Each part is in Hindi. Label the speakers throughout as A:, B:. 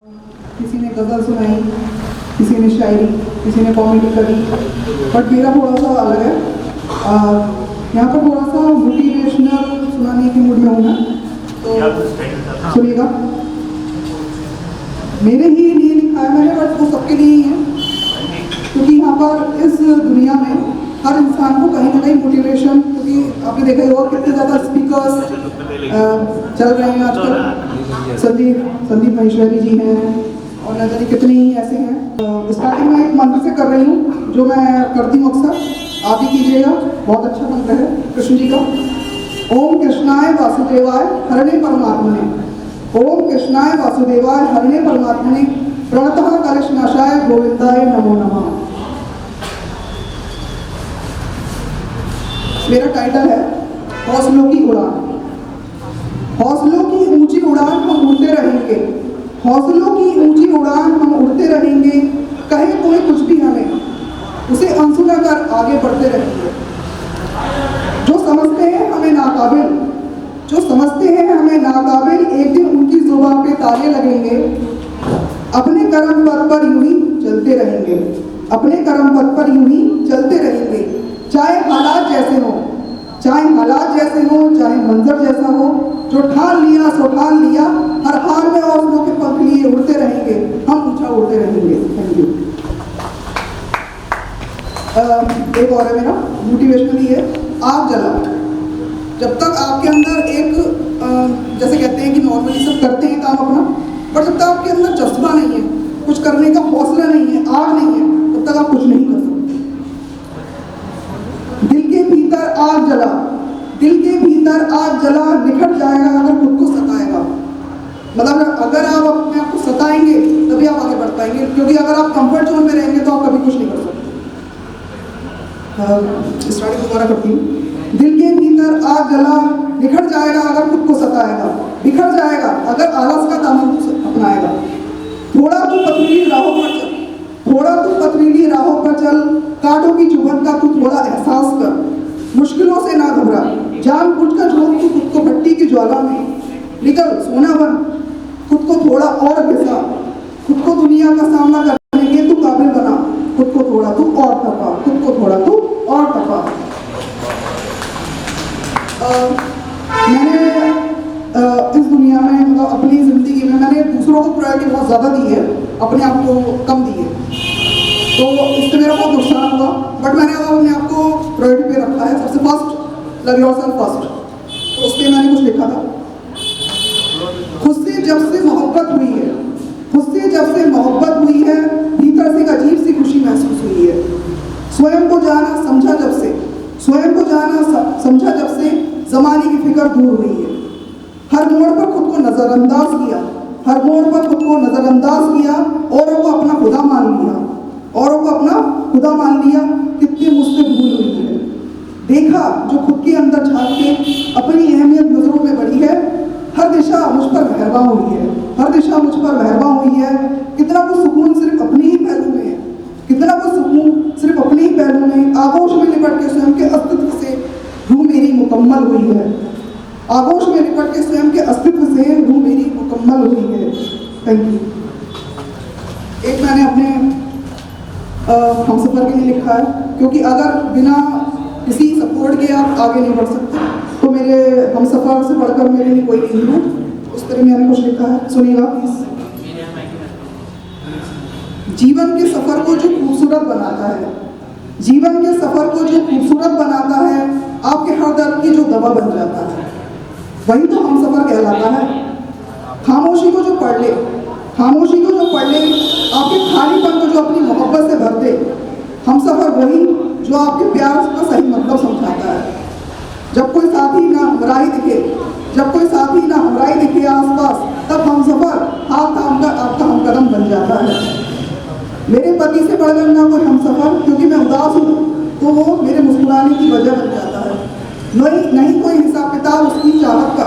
A: किसी ने गज़ल सुनाई, किसी ने शायरी, किसी ने कॉमेडी करी, बट मेरा थोड़ा सा अलग है। यहाँ पर थोड़ा सा मोटिवेशनल सुनाने की मूड में हूँ मैं, तो सुनिएगा। मेरे ही लिए लिखा है मैंने, बट वो सबके लिए ही है, क्योंकि यहाँ पर इस दुनिया में हर इंसान को कहीं ना कहीं मोटिवेशन, क्योंकि आपने देखा ही होगा कितने ज़्यादा स्पीकर्स चल रहे हैं आजकल। संदीप महेश्वरी जी हैं और न जाने कितने ही ऐसे हैं। स्टार्टिंग में एक मंत्र से कर रही हूँ, जो मैं करती हूँ अक्सर, आप भी कीजिएगा। बहुत अच्छा मंत्र है कृष्ण जी का। ओम कृष्णाय वासुदेवाय हरणे परमात्मने, ओम कृष्णाय वासुदेवाय हरणे परमात्मने, प्रणतः कलशनाशाय गोविंदाय नमो नमः। मेरा टाइटल है हौसलों की उड़ान। हौसलों की ऊंची उड़ान हम उड़ते रहेंगे, हौसलों की ऊंची उड़ान हम उड़ते रहेंगे, कहे कोई कुछ भी हमें उसे अनसुना कर आगे बढ़ते रहेंगे। जो समझते हैं हमें नाकाबिल, जो समझते हैं हमें नाकाबिल, एक दिन उनकी जुबान पे ताले लगेंगे। अपने कर्म पथ पर यूं ही चलते रहेंगे, अपने कर्म पथ पर यूं ही चलते रहेंगे। चाहे हालात जैसे हो, चाहे हालात जैसे हो, चाहे मंजर जैसा हो, जो ठान लिया सो ठान लिया, हर हाल में हौसलों के पंख लिए उड़ते रहेंगे, हम ऊंचा उड़ते रहेंगे। Thank you. एक और है मेरा मोटिवेशनल ही है, आग जला। जब तक आपके अंदर एक जैसे कहते हैं कि नॉर्मली सब करते हैं काम अपना, बट जब तक आपके अंदर जज्बा नहीं है, कुछ करने का हौसला नहीं है, आग नहीं है, तब तक आप कुछ नहीं कर सकते। दिल के भीतर आग जला, दिल के भीतर आग जला, निखर जाएगा अगर खुद को सताएगा। मतलब अगर आप अपने आप को सताएंगे तभी आप आगे बढ़ पाएंगे, क्योंकि अगर आप कंफर्ट जोन में रहेंगे तो आप कभी कुछ नहीं कर सकते। स्टार्टिंग दोबारा करती हूँ। दिल के भीतर आग जला, निखर जाएगा अगर खुद को सताएगा, बिखर जाएगा अगर आलस का दामन अपनाएगा। थोड़ा तू पथरीली राहों पर चल, थोड़ा तू पथरीली राहों पर चल, कांटों की चुभन का तू थोड़ा एहसास कर, मुश्किलों से ना घबरा, जानबूझकर झोंक तू खुद को भट्टी की ज्वाला में, निकल सोना बन, खुद को थोड़ा और घिसा, खुद को दुनिया का सामना करने के तू काबिल बना, खुद को थोड़ा तू और तपा, खुद को थोड़ा तू और तपा। मैंने इस दुनिया में, मतलब अपनी ज़िंदगी में मैंने दूसरों को प्रायोरिटी बहुत ज़्यादा दी है, अपने आप को कम दी है, तो इससे मेरा बहुत नुकसान हुआ। बट मैंने अब अपने आप को प्रायोरिटी पे रखा है। सबसे फर्स्ट लव योरसेल्फ फर्स्ट, तो उस पर मैंने कुछ लिखा था। खुद से जब से मोहब्बत हुई है, खुद से जब से मोहब्बत हुई है, भीतर से एक अजीब सी खुशी महसूस हुई है। स्वयं को जाना समझा जब से, स्वयं को जाना समझा जब से, ज़माने की फिक्र दूर हुई है। हर मोड़ पर खुद को नज़रअंदाज किया, हर मोड़ पर खुद को नज़रअंदाज किया, औरों को अपना खुदा मान लिया, औरों को अपना खुदा मान लिया। कितनी मुझसे भूल हुई है, देखा जो खुद के अंदर झांक के अपनी अहमियत नजरों में बढ़ी है। हर दिशा मुझ पर मेहरबान हुई है, हर दिशा मुझ पर मेहरबान हुई है। कितना कुछ सुकून सिर्फ अपने ही पहलू में है, कितना कुछ सुकून सिर्फ अपने ही पहलू में। आगोश में लिपट के स्वयं के अस्तित्व से रूह मेरी मुकम्मल हुई है, आगोश में लिपट के स्वयं के अस्तित्व से रूह मेरी मुकम्मल हुई है। Thank you. एक मैंने अपने हमसफर के लिए लिखा है, क्योंकि अगर बिना किसी सपोर्ट के आप आगे नहीं बढ़ सकते, तो मेरे हमसफर से बढ़कर मेरे लिए कोई नहीं है। उस तरह मैंने कुछ लिखा है, सुनिएगा प्लीज। जीवन के सफर को जो खूबसूरत बनाता है, जीवन के सफर को जो खूबसूरत बनाता है, आपके हर दर्द की जो दवा बन जाता है, वही तो हमसफर कहलाता है। खामोशी को जो पढ़ ले, खामोशी को जो पढ़ ले, आपके खालीपन को जो अपनी मोहब्बत से भर दे, हमसफर वही जो आपके प्यार का सही मतलब समझाता है। जब कोई साथी ना हमराही दिखे, जब कोई साथी ना हमराही दिखे आसपास, तब हमसफर हाथ थाम कर आपका हमकदम बन जाता है। मेरे पति से बढ़कर ना कोई हमसफर, क्योंकि मैं उदास हूँ तो वो मेरे मुस्कुराने की वजह बन जाता है। नहीं कोई हिसाब किताब उसकी चाहत का,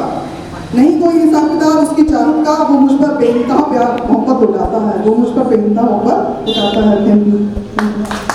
A: नहीं कोई हिसाब किताब उसकी चाहत का, वो मुझ पर बेइंतहा प्यार मोहब्बत उठाता है, वो मुझ पर बेइंतहा मोहब्बत उठाता है। Thank you.